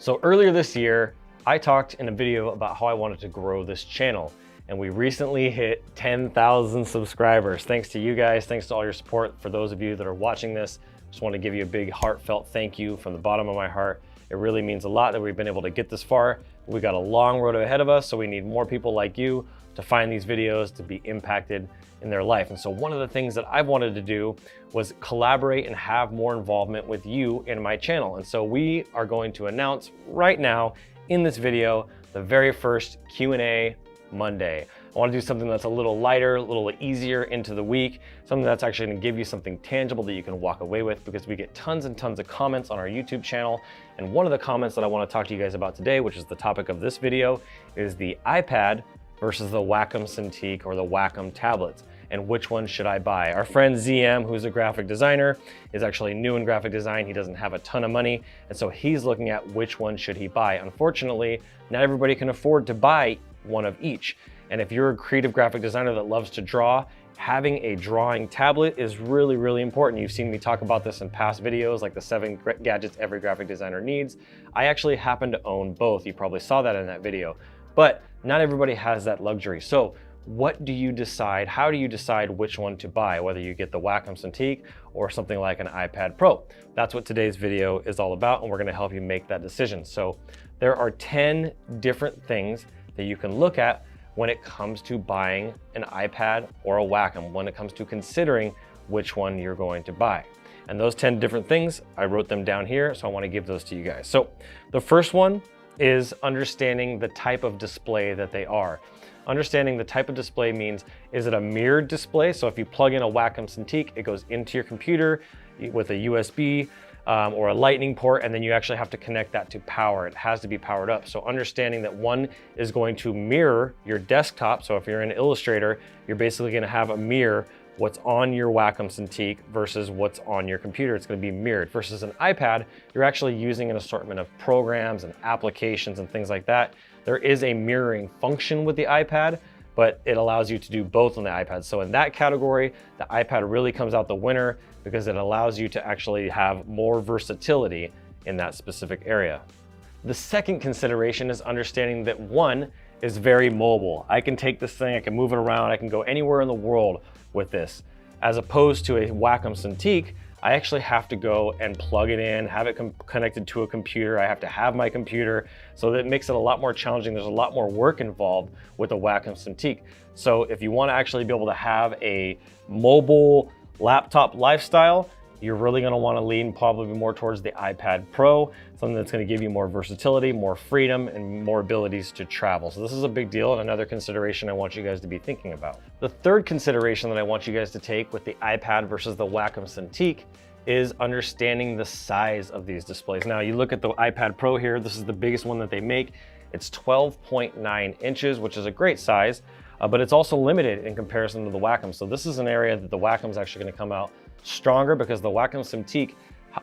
So earlier this year, I talked in a video about how I wanted to grow this channel, and we recently hit 10,000 subscribers. Thanks to you guys, thanks to all your support. For those of you that are watching this, just want to give you a big heartfelt thank you from the bottom of my heart. It really means a lot that we've been able to get this far. We got a long road ahead of us, so we need more people like you to find these videos to be impacted in their life. And so one of the things that I've wanted to do was collaborate and have more involvement with you in my channel. And so we are going to announce right now in this video, the very first Q&A Monday. I want to do something that's a little lighter, a little easier into the week, something that's actually going to give you something tangible that you can walk away with, because we get tons and tons of comments on our YouTube channel. And one of the comments that I want to talk to you guys about today, which is the topic of this video, is the iPad versus the Wacom Cintiq or the Wacom tablets, and which one should I buy? Our friend ZM, who's a graphic designer, is actually new in graphic design. He doesn't have a ton of money, and so he's looking at which one should he buy. Unfortunately, not everybody can afford to buy one of each. And if you're a creative graphic designer that loves to draw, having a drawing tablet is really, really important. You've seen me talk about this in past videos, like the 7 gadgets every graphic designer needs. I actually happen to own both. You probably saw that in that video, but not everybody has that luxury. So what do you decide? How do you decide which one to buy, whether you get the Wacom Cintiq or something like an iPad Pro? That's what today's video is all about, and we're gonna help you make that decision. So there are 10 different things that you can look at when it comes to buying an iPad or a Wacom, when it comes to considering which one you're going to buy. And those 10 different things, I wrote them down here, so I wanna give those to you guys. So the first one is understanding the type of display that they are. Understanding the type of display means, is it a mirrored display? So if you plug in a Wacom Cintiq, it goes into your computer with a USB or a lightning port, and then you actually have to connect that to power. It has to be powered up. So understanding that one is going to mirror your desktop. So if you're in Illustrator, you're basically gonna have a mirror what's on your Wacom Cintiq versus what's on your computer. It's gonna be mirrored. Versus an iPad, you're actually using an assortment of programs and applications and things like that. There is a mirroring function with the iPad, but it allows you to do both on the iPad. So in that category, the iPad really comes out the winner because it allows you to actually have more versatility in that specific area. The second consideration is understanding that one is very mobile. I can take this thing, I can move it around, I can go anywhere in the world with this. As opposed to a Wacom Cintiq, I actually have to go and plug it in, have it connected to a computer. I have to have my computer, so that makes it a lot more challenging. There's a lot more work involved with a Wacom Cintiq. So if you want to actually be able to have a mobile laptop lifestyle, you're really going to want to lean probably more towards the iPad Pro, something that's going to give you more versatility, more freedom, and more abilities to travel. So this is a big deal and another consideration I want you guys to be thinking about. The third consideration that I want you guys to take with the iPad versus the Wacom Cintiq is understanding the size of these displays. Now you look at the iPad Pro here, this is the biggest one that they make. It's 12.9 inches, which is a great size, but it's also limited in comparison to the Wacom. So this is an area that the Wacom is actually going to come out stronger, because the Wacom Cintiq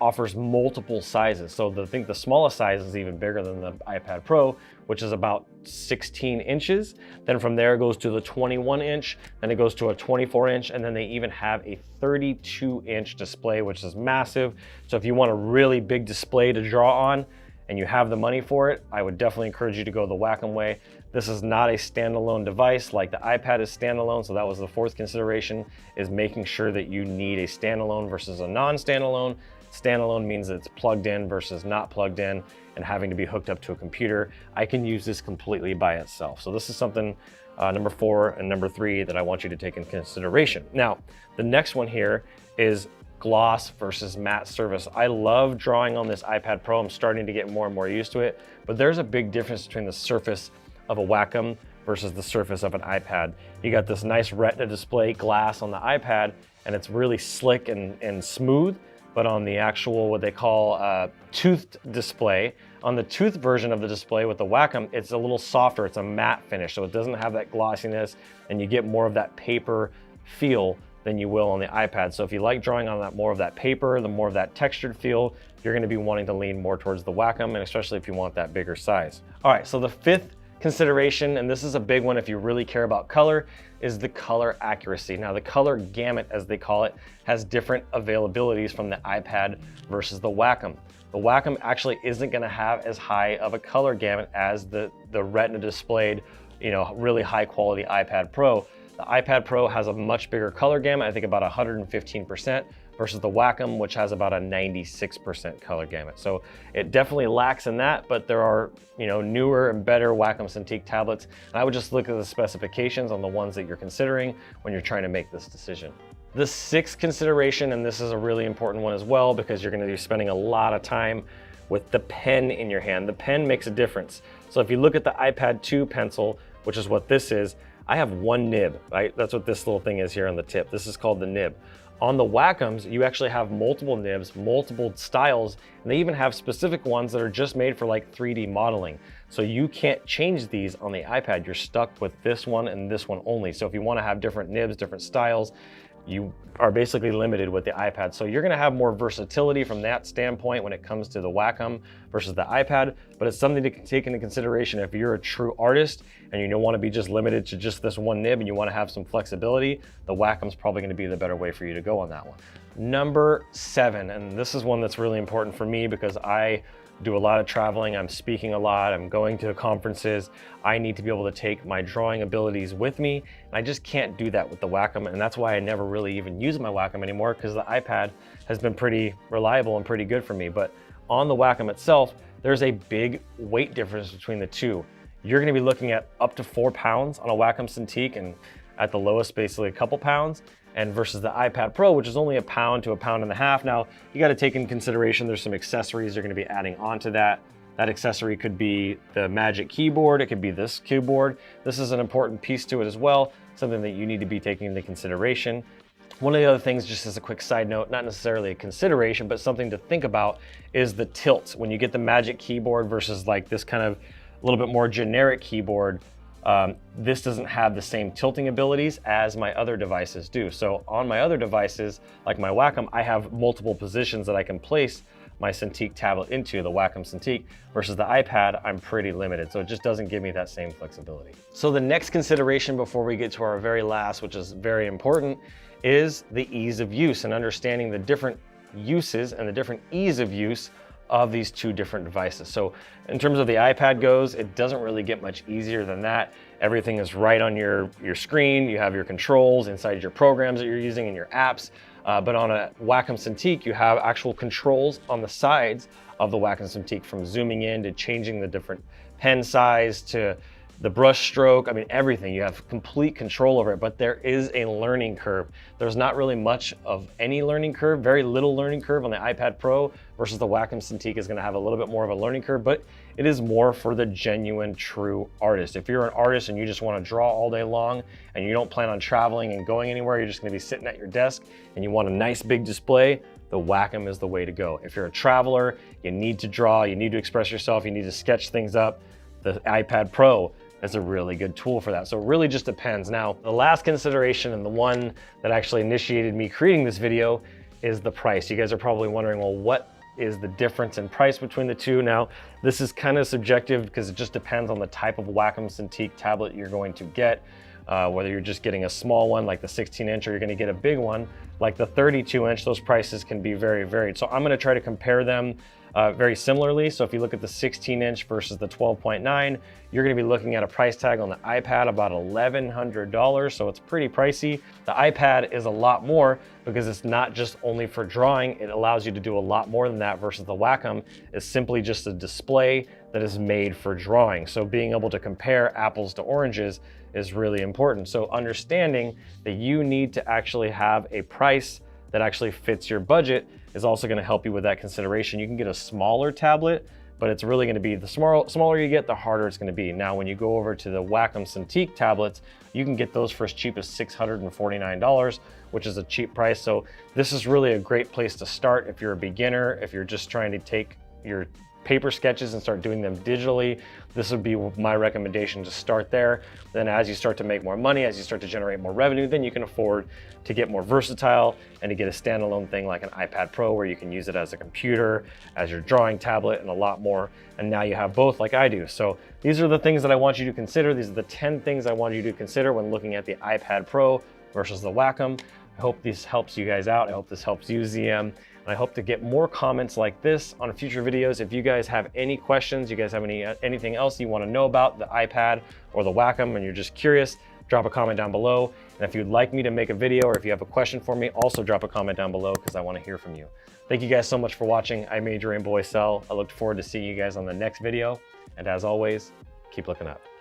offers multiple sizes. So I think the smallest size is even bigger than the iPad Pro, which is about 16 inches. Then from there it goes to the 21 inch, then it goes to a 24 inch, and then they even have a 32 inch display, which is massive. So if you want a really big display to draw on and you have the money for it, I would definitely encourage you to go the Wacom way. This is not a standalone device like the iPad is standalone, so that was the fourth consideration, is making sure that you need a standalone versus a non-standalone. Standalone means that it's plugged in versus not plugged in and having to be hooked up to a computer. I can use this completely by itself. So this is something, number 4 and number 3, that I want you to take in consideration. Now, the next one here is gloss versus matte surface. I love drawing on this iPad Pro. I'm starting to get more and more used to it, but there's a big difference between the surface of a Wacom versus the surface of an iPad. You got this nice Retina display glass on the iPad, and it's really slick and smooth, but on the actual, what they call toothed display, on the tooth version of the display with the Wacom, it's a little softer, it's a matte finish, so it doesn't have that glossiness, and you get more of that paper feel than you will on the iPad. So if you like drawing on that more of that paper, the more of that textured feel, you're gonna be wanting to lean more towards the Wacom, and especially if you want that bigger size. All right, so the fifth consideration, and this is a big one if you really care about color, is the color accuracy. Now the color gamut, as they call it, has different availabilities from the iPad versus the Wacom. the Wacom actually isn't gonna have as high of a color gamut as the Retina displayed, really high quality iPad Pro. The iPad Pro has a much bigger color gamut, I think about 115%, versus the Wacom, which has about a 96% color gamut. So it definitely lacks in that, but there are newer and better Wacom Cintiq tablets. And I would just look at the specifications on the ones that you're considering when you're trying to make this decision. The sixth consideration, and this is a really important one as well, because you're gonna be spending a lot of time with the pen in your hand. The pen makes a difference. So if you look at the iPad 2 pencil, which is what this is, I have one nib, right? That's what this little thing is here on the tip. This is called the nib. On the Wacoms, you actually have multiple nibs, multiple styles, and they even have specific ones that are just made for like 3D modeling. So you can't change these on the iPad. You're stuck with this one and this one only. So if you want to have different nibs, different styles, you are basically limited with the iPad. So you're gonna have more versatility from that standpoint when it comes to the Wacom versus the iPad, but it's something to take into consideration if you're a true artist and you don't wanna be just limited to just this one nib and you wanna have some flexibility, the Wacom's probably gonna be the better way for you to go on that one. Number 7, and this is one that's really important for me because I do a lot of traveling, I'm speaking a lot, I'm going to conferences. I need to be able to take my drawing abilities with me, and I just can't do that with the Wacom, and that's why I never really even use my Wacom anymore, because the iPad has been pretty reliable and pretty good for me. But on the Wacom itself, there's a big weight difference between the two. You're gonna be looking at up to 4 pounds on a Wacom Cintiq, and at the lowest, basically a couple pounds, and versus the iPad Pro, which is only 1 pound to 1.5 pounds. Now, you gotta take in consideration there's some accessories you're gonna be adding onto that. That accessory could be the Magic Keyboard, it could be this keyboard. This is an important piece to it as well, something that you need to be taking into consideration. One of the other things, just as a quick side note, not necessarily a consideration, but something to think about, is the tilt. When you get the Magic Keyboard versus like this kind of a little bit more generic keyboard, this doesn't have the same tilting abilities as my other devices do. So on my other devices, like my Wacom, I have multiple positions that I can place my Cintiq tablet into, the Wacom Cintiq, versus the iPad, I'm pretty limited. So it just doesn't give me that same flexibility. So the next consideration before we get to our very last, which is very important, is the ease of use and understanding the different uses and the different ease of use of these two different devices. So in terms of the iPad goes, it doesn't really get much easier than that. Everything is right on your screen. You have your controls inside your programs that you're using and your apps. But on a Wacom Cintiq, you have actual controls on the sides of the Wacom Cintiq, from zooming in to changing the different pen size to the brush stroke. I mean, everything. You have complete control over it, but there is a learning curve. There's not really much of any learning curve, very little learning curve on the iPad Pro, versus the Wacom Cintiq is gonna have a little bit more of a learning curve, but it is more for the genuine, true artist. If you're an artist and you just wanna draw all day long and you don't plan on traveling and going anywhere, you're just gonna be sitting at your desk and you want a nice big display, the Wacom is the way to go. If you're a traveler, you need to draw, you need to express yourself, you need to sketch things up, the iPad Pro is a really good tool for that. So it really just depends. Now, the last consideration, and the one that actually initiated me creating this video, is the price. You guys are probably wondering, well, what is the difference in price between the two? Now, this is kind of subjective because it just depends on the type of Wacom Cintiq tablet you're going to get. Whether you're just getting a small one like the 16-inch or you're gonna get a big one like the 32-inch, those prices can be very varied. So I'm gonna try to compare them very similarly. So if you look at the 16-inch versus the 12.9, you're gonna be looking at a price tag on the iPad about $1,100, so it's pretty pricey. The iPad is a lot more because it's not just only for drawing, it allows you to do a lot more than that, versus the Wacom is simply just a display that is made for drawing. So being able to compare apples to oranges is really important. So understanding that you need to actually have a price that actually fits your budget is also gonna help you with that consideration. You can get a smaller tablet, but it's really gonna be, the smaller you get, the harder it's gonna be. Now, when you go over to the Wacom Cintiq tablets, you can get those for as cheap as $649, which is a cheap price. So this is really a great place to start if you're a beginner, if you're just trying to take your paper sketches and start doing them digitally. This would be my recommendation, to start there. Then as you start to make more money, as you start to generate more revenue, then you can afford to get more versatile and to get a standalone thing like an iPad Pro, where you can use it as a computer, as your drawing tablet, and a lot more. And now you have both like I do. So these are the things that I want you to consider. These are the 10 things I want you to consider when looking at the iPad Pro versus the Wacom. I hope this helps you guys out. I hope this helps you, ZM. And I hope to get more comments like this on future videos. If you guys have any questions, you guys have anything else you want to know about the iPad or the Wacom and you're just curious, drop a comment down below. And if you'd like me to make a video or if you have a question for me, also drop a comment down below because I want to hear from you. Thank you guys so much for watching. I made your boy Sel. I look forward to seeing you guys on the next video. And as always, keep looking up.